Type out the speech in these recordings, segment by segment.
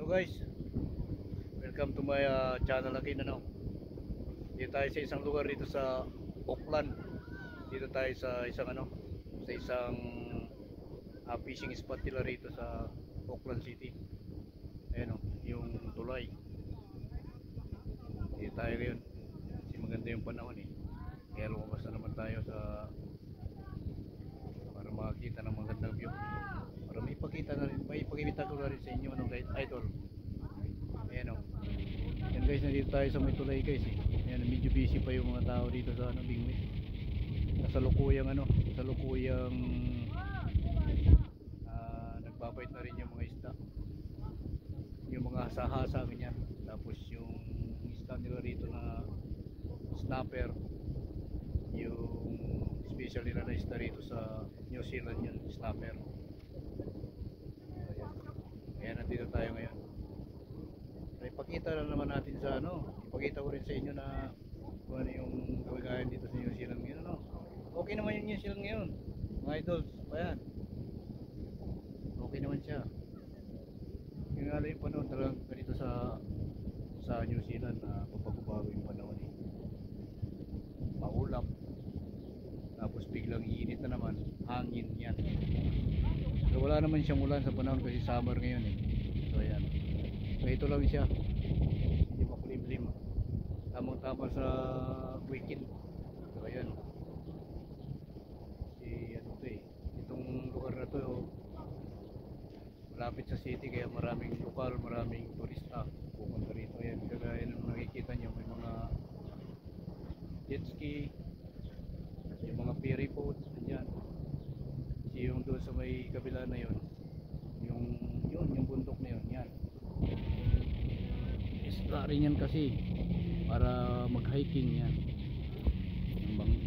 guys, welcome to my channel again. Dito tayo sa isang lugar dito sa Auckland. Dito tayo sa isang fishing spot nila rito sa Auckland City. Ayan yung tulay. Dito tayo ngayon. Kasi maganda yung panahon eh. Kaya lumabas na naman tayo para makakita ng magandang view. Para may ipakita ko na rin sa inyo guys, idol. Ayan yan guys, nandito tayo sa may tulay guys eh. Ayan, medyo busy pa yung mga tao dito sa Bingwit. Kasalukuyang nagbabait na rin yung mga isda. Yung mga hasa-hasa ganyan. Tapos yung isda nila rito na snapper. Yung special nila na isda rito sa New Zealand yun, snapper. Ayan, nandito tayo ngayon. Ipakita na naman natin sa ipakita ko rin sa inyo na kung ano yung kagagayan dito sa New Zealand ngayon. Okay naman yung New Zealand ngayon mga idols. Ayan, okay naman siya. Yung nga lang yung panahon talagang ganito sa New Zealand na pagbabago yung panahon eh. Maulap, tapos biglang iinit na naman, hangin yan. So wala naman siyang ulan sa panahon kasi summer ngayon eh. So ayan, so ito lang siya, hindi makulimlim, tamang tama sa weekend. So ayan, itong lugar na to malapit sa city, kaya maraming lokal, maraming turista pupunta rito. Ayan, kagaya ng nakikita nyo, may mga jet ski, yung mga ferry boats dyan. Kasi yung doon sa may kabila na yun, yung bundok na yun, yan isla rin yan kasi para mag hiking yan.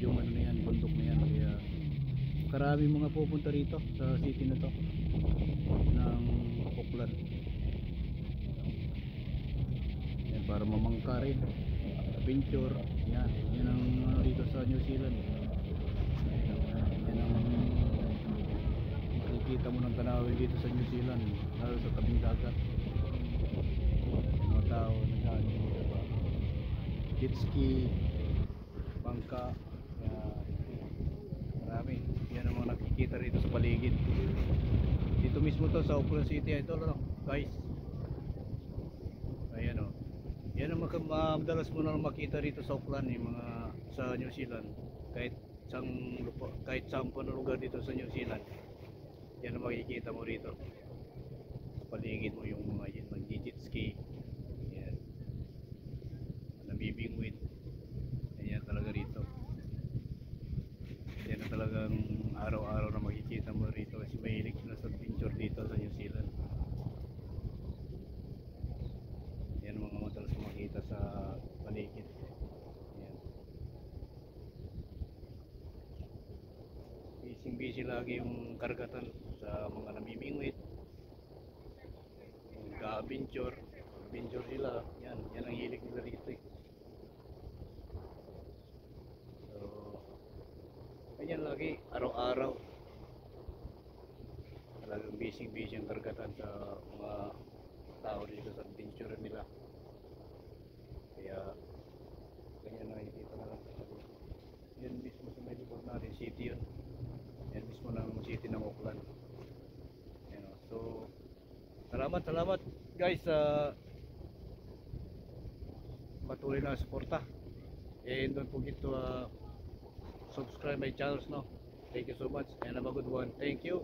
Yung ano na yan, bundok na yan. Kaya karaming mga pupunta rito sa city na to ng Auckland yan, para mamangka rin, adventure. Yan ang dito sa New Zealand. Yan ang makikita mo ng tanawin dito sa New Zealand, lalo sa tabing dagat. Mga tao jet ski, bangka, marami. Yan ang mga nakikita rito sa paligid. Dito mismo to sa Auckland City ito guys. Ayan yan ang madalas mo na makita rito sa Auckland, yung mga sa New Zealand. Kahit saan pa na lugar dito sa New Zealand, yan ang makikita mo rito sa paligid mo. Yung mga mag-jet ski, yan, nabibingwit, yan talaga rito. Yan ang talagang araw-araw na makikita mo rito kasi mahilig sila sa adventure dito sa New Zealand. Yan ang mga madalas makita sa paligid. Yan, busy lagi yung karagatan sa mga namimingwit, adventure sila. Yan ang hilig nila rito eh. Ganyan lagi, araw-araw talagang busy ang karagatan sa mga tao dito sa adventure nila. Kaya ganyan nakikita na lang. Yan mismo sa may lugar natin, city yun. Yan mismo ng city ng Auckland. Yan, so salamat guys sa patuloy na suporta. And don't forget to subscribe my channels. Thank you so much and have a good one. Thank you.